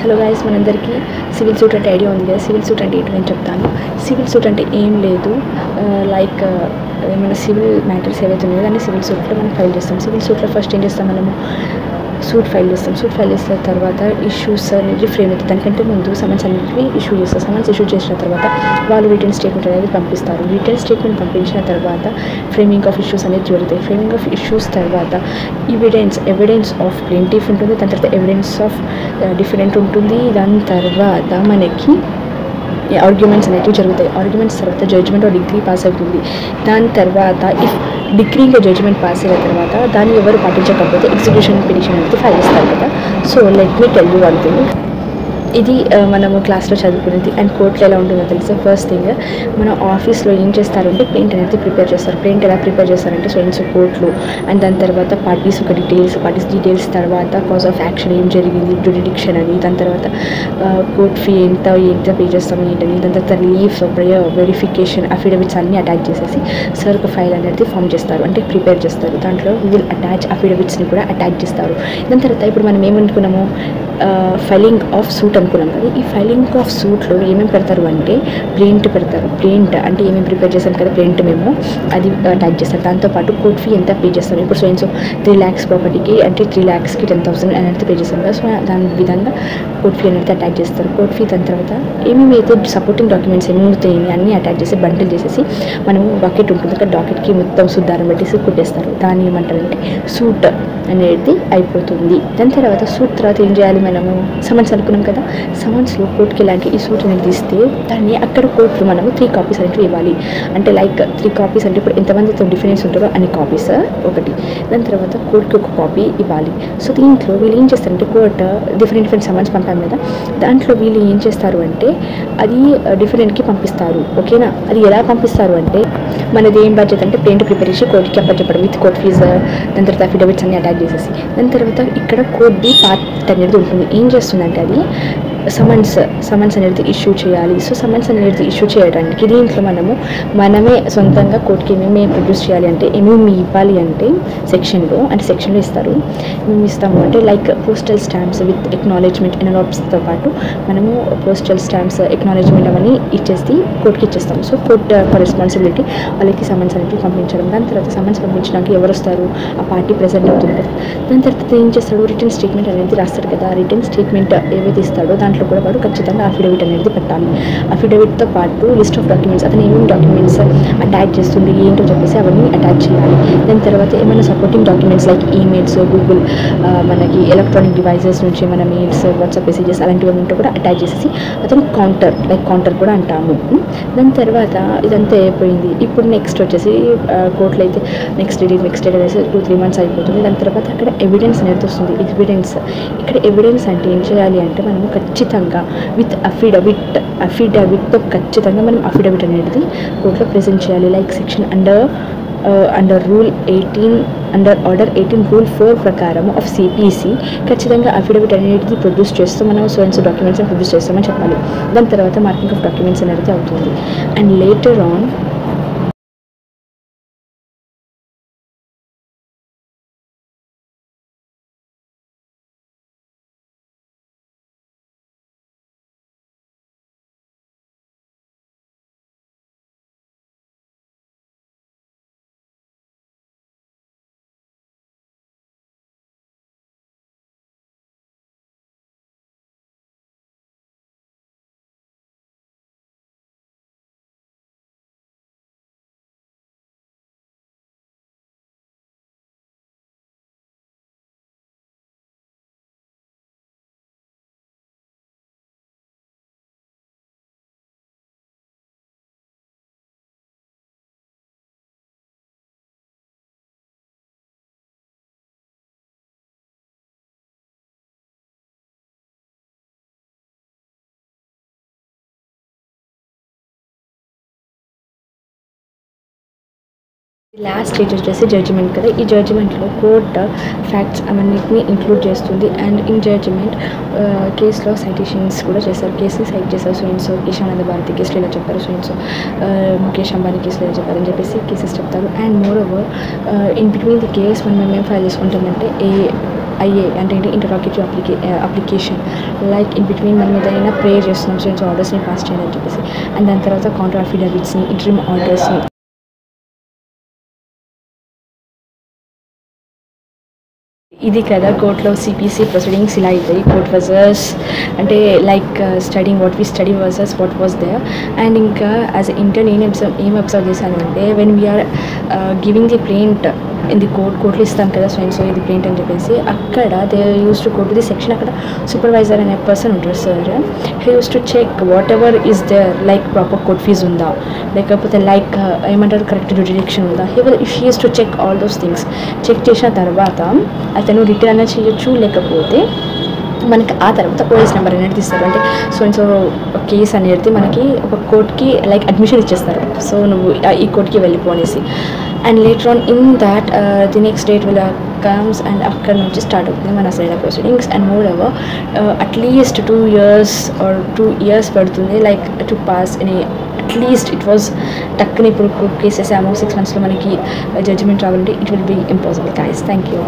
Hello guys, మనందరికీ civil suit అంటే idea ఉంది కదా. సివిల్ సూట్ అంటే ఏంటో నేను చెప్తాను. సివిల్ సూట్ అంటే ఏం లేదు, లైక్ ఏమైనా సివిల్ మ్యాటర్స్ ఏవైతే ఉన్నాయో దాన్ని సివిల్ సూట్లో మనం ఫైల్ చేస్తాం. సివిల్ సూట్లో ఫస్ట్ ఏం చేస్తాం, మనము సూట్ ఫైల్ చేస్తాం. సూట్ ఫైల్ చేసిన తర్వాత ఇష్యూస్ అనేది ఫ్రేమ్ అవుతుంది. దానికంటే ముందు సమన్స్ అనేవి ఇష్యూ చేస్తారు. సమన్స్ ఇష్యూ చేసిన తర్వాత వాళ్ళు రిటర్న్ స్టేట్మెంట్ అనేది పంపిస్తారు. రిటర్న్ స్టేట్మెంట్ పంపించిన తర్వాత ఫ్రేమింగ్ ఆఫ్ ఇష్యూస్ అనేది జరుగుతాయి. ఫ్రేమింగ్ ఆఫ్ ఇష్యూస్ తర్వాత ఎవిడెన్స్ ఆఫ్ ప్లేంటిఫ్ ఉంటుంది. దాని తర్వాత ఎవిడెన్స్ ఆఫ్ డిఫరెంట్ ఉంటుంది. దాని తర్వాత మనకి ఆర్గ్యుమెంట్స్ అనేవి జరుగుతాయి. ఆర్గ్యుమెంట్స్ తర్వాత జడ్జ్మెంట్ ఆర్ డిగ్రీ పాస్ అవుతుంది. దాని తర్వాత ఇఫ్ డిగ్రీగా జడ్జ్మెంట్ పాస్ అయిన తర్వాత దాన్ని ఎవరు పాటించకపోతే ఎగ్జిక్యూషన్ పిటిషన్ అనేది ఫైల్ చేస్తారు కదా. So let me tell you one thing. ఇది మనము క్లాస్లో చదువుకునేది. అండ్ కోర్టులో ఎలా ఉంటుందో తెలుసా. ఫస్ట్ థింగ్ మన ఆఫీస్లో ఏం చేస్తారంటే ప్రింట్ అనేది ప్రిపేర్ చేస్తారు. ప్రింట్ ఎలా ప్రిపేర్ చేస్తారంటే ఫ్రెండ్స్ కోర్టులో అండ్ దాని తర్వాత పార్టీస్ డీటెయిల్స్ తర్వాత కాజ్ ఆఫ్ యాక్షన్ ఏం జరిగింది, జ్యుడిడిక్షన్ అని, దాని తర్వాత కోర్ట్ ఫీ ఎంత పే చేస్తాం ఏంటని, దాని తర్వాత లీవ్స్ వెరిఫికేషన్ అఫిడవిట్స్ అన్నీ అటాచ్ చేసేసి సర్క్ ఫైల్ అనేది ఫామ్ చేస్తారు, అంటే ప్రిపేర్ చేస్తారు. దాంట్లో విల్ అటాచ్ అఫిడవిట్స్ని కూడా అటాచ్ చేస్తారు. దాని తర్వాత ఇప్పుడు మనం ఏమనుకున్నాము, ఫైలింగ్ ఆఫ్ సూట్ అనుకున్నాం కదా. ఈ ఫైలింగ్ ఆఫ్ సూట్లో ఏమేమి పెడతారు అంటే ప్రింట్ పెడతారు. ప్రింట్ అంటే ఏమేమి ప్రిపేర్ చేస్తాం కదా, ప్రింట్ మేము అది అటాచ్ చేస్తారు. దాంతోపాటు కోర్ట్ ఫీ ఎంత పే చేస్తాం. ఇప్పుడు సో 3 lakhs ప్రాపర్టీకి అంటే 3 lakhsకి 10,000 అనేది పే చేస్తాం కదా. సో దాని విధంగా కోర్ట్ ఫీ అనేది అటాచ్ చేస్తారు. కోర్ట్ ఫీ దాని తర్వాత ఏమేమి అయితే సపోర్టింగ్ డాక్యుమెంట్స్ ఏమి ఉంటాయి అన్నీ అటాచ్ చేసి బండిల్ చేసేసి మనము డాకెట్ ఉంటుంది కదా, డాకెట్కి మొత్తం సుద్దారం పెట్టేసి కుట్టేస్తారు. దాన్ని ఏమంటారంటే సూట్ అనేది అయిపోతుంది. దాని తర్వాత సూట్ తర్వాత ఏం చేయాలి, మనము సమన్స్ అనుకున్నాం కదా. సమన్స్లో కోర్టుకి ఇలాంటి ఈ సూట్ అనేది తీస్తే దాన్ని అక్కడ కోర్టులో మనము 3 copies అనేవి ఇవ్వాలి. అంటే లైక్ 3 copies అంటే ఇప్పుడు ఎంతమందితో డిఫరెన్స్ ఉంటారో అన్ని కాపీస్ ఒకటి. దాని తర్వాత కోర్టుకి ఒక కాపీ ఇవ్వాలి. సో దీంట్లో వీళ్ళు ఏం చేస్తారంటే కోర్టు డిఫరెంట్ సమన్స్ పంపాం కదా, దాంట్లో వీళ్ళు ఏం చేస్తారు అంటే అది డిఫరెంట్కి పంపిస్తారు. ఓకేనా. అది ఎలా పంపిస్తారు అంటే మనది ఏం బడ్జెట్ అంటే ప్రింట్ ప్రిపేర్ చేసి కోర్టుకి అప్పచెప్పడం విత్ కోర్ట్ ఫీజు, దాని తర్వాత అఫిడవిట్స్ అన్ని అటాచ్ చేసేసి దాని తర్వాత ఇక్కడ కోర్టుది పార్ట్ అనేది ఉంటుంది. ఏం చేస్తుందంటే అది సమన్స్ అనేది ఇష్యూ చేయాలి. సో సమన్స్ అనేది ఇష్యూ చేయడానికి దీంట్లో మనమే సొంతంగా కోర్టుకి ఏమేమి ప్రొడ్యూస్ చేయాలి అంటే ఏమేమి ఇవ్వాలి అంటే సెక్షన్లో ఇస్తారు. మేము ఇస్తాము అంటే like postal stamps with acknowledgement ఎన్వలప్స్తో పాటు మనము పోస్టల్ స్టాంప్స్ ఎక్నాలెడ్జ్మెంట్ అవన్నీ ఇచ్చేసి కోర్టుకి ఇచ్చేస్తాము. సో కోర్టు రెస్పాన్సిబిలిటీ వాళ్ళకి సమన్స్ అనేది పంపించడం. దాని తర్వాత సమన్స్ పంపించడానికి ఎవరు వస్తారు, ఆ పార్టీ ప్రెజెంట్ అవుతుంది కదా. దాని తర్వాత ఏం చేస్తాడు, రిటర్న్ స్టేట్మెంట్ అనేది రాస్తాడు కదా. రిటర్న్ స్టేట్మెంట్ ఏవైతే ఇస్తాడో దాంట్లో కూడా వాడు ఖచ్చితంగా అఫిడవిట్ అనేది పెట్టాలి. అఫిడవిట్తో పాటు లిస్ట్ ఆఫ్ డాక్యుమెంట్స్, అతను ఏమేమి డాక్యుమెంట్స్ అటాచ్ చేస్తుంది ఏంటో చెప్పేసి అవన్నీ అటాచ్ చేయాలి. దాని తర్వాత ఏమైనా supporting documents like emails, Google మనకి ఎలక్ట్రానిక్ డివైజెస్ నుంచి మన మెయిల్స్, వాట్సాప్ మెసేజెస్ అలాంటివి ఉంటే కూడా అటాచ్ చేసేసి అతను కౌంటర్ కూడా అంటాము. దాని తర్వాత ఇదంతా అయిపోయింది. ఇప్పుడు నెక్స్ట్ వచ్చేసి కోర్టులో అయితే నెక్స్ట్ డేట్ అనేసి 2-3 months అయిపోతుంది. దాని తర్వాత అక్కడ ఎవిడెన్స్ అనేది వస్తుంది. ఇక్కడ ఎవిడెన్స్ అంటే ఏం చేయాలి అంటే మనము ఖచ్చితంగా విత్ అఫిడవిట్తో ఖచ్చితంగా మనం అఫిడవిట్ అనేది కోర్టులో ప్రెజెంట్ చేయాలి. Like section under rule 18 under order 18 rule 4 ప్రకారం ఆఫ్ సిపిసి ఖచ్చితంగా అఫిడవిట్ అనేది ప్రొడ్యూస్ చేస్తూ మనం సో డాక్యుమెంట్స్ని ప్రొడ్యూస్ చేస్తామని చెప్పాలి. దాని తర్వాత మార్కింగ్ ఆఫ్ డాక్యుమెంట్స్ అనేది అవుతుంది. And later on last stage వచ్చేసి జడ్జిమెంట్ కదా. ఈ జడ్జిమెంట్లో కోర్టు ఫ్యాక్ట్స్ అవన్నిటిని ఇంక్లూడ్ చేస్తుంది. అండ్ ఇన్ జడ్జిమెంట్ కేసులో సైటేషన్స్ కూడా చేస్తారు. కేసుని సైట్ చేస్తారు. సో ఈశాన్య భారతి కేసులో ఇలా చెప్పారు, సో ముఖేష్ అంబానీ కేసులో ఇలా చెప్పారని చెప్పేసి కేసెస్ చెప్తారు. And more over in between the case మనం ఏం ఫైల్ చేసుకుంటామంటే ఐఏ అంటే ఏంటి interrogative application like in between మనం ఏదైనా ప్రేయర్ చేస్తున్నాం స్టూడెంట్స్ ఆర్డర్స్ని పాస్ చేయాలని చెప్పేసి అండ్ దాని తర్వాత కౌంటర్ అఫిడవిట్స్ని ఇంటరిమ్ ఆర్డర్స్ని ఇది కదా కోర్టులో సిపిసి ప్రొసీడింగ్స్ ఇలా అవుతాయి కోర్ట్ వర్సెస్ అంటే like studying what we study versus what was there and ఇంకా యాజ్ ఎ ఇంటర్న్ ఏం అబ్జర్వ్ చేశాను అంటే when we are giving the print in the కోర్టులో ఇస్తాం కదా సో ఇది ప్రింట్ అని చెప్పేసి అక్కడ they use to go to the section అక్కడ సూపర్వైజర్ అనే పర్సన్ ఉంటారు sir he use to check whatever is there like proper court fee ఉందా లేకపోతే లైక్ ఏమంటారు కరెక్ట్ డ్యూరిడిక్షన్ ఉందా she use to check all those things check చేసిన తర్వాత అతను రిటర్న్ అన్న చేయొచ్చు లేకపోతే మనకి ఆ తర్వాత ఓఎస్ నెంబర్ అనేది ఇస్తారు అంటే సో కేసు అనేది మనకి ఒక కోర్ట్కి లైక్ అడ్మిషన్ ఇచ్చేస్తారు సో నువ్వు ఈ కోర్ట్కి వెళ్ళిపో అనేసి and later on in that the next date will comes and అక్కడ నుంచి స్టార్ట్ అవుతుంది మన అసలైన proceedings and moreover at least 2 years or 2 years పడుతుంది లైక్ టు పాస్ అని అట్లీస్ట్ ఇట్ వాజ్ టక్కుని ఇప్పుడు కోర్ట్ కేసెస్ 6 monthsలో మనకి జడ్జిమెంట్ రావాలంటే it will be impossible guys thank you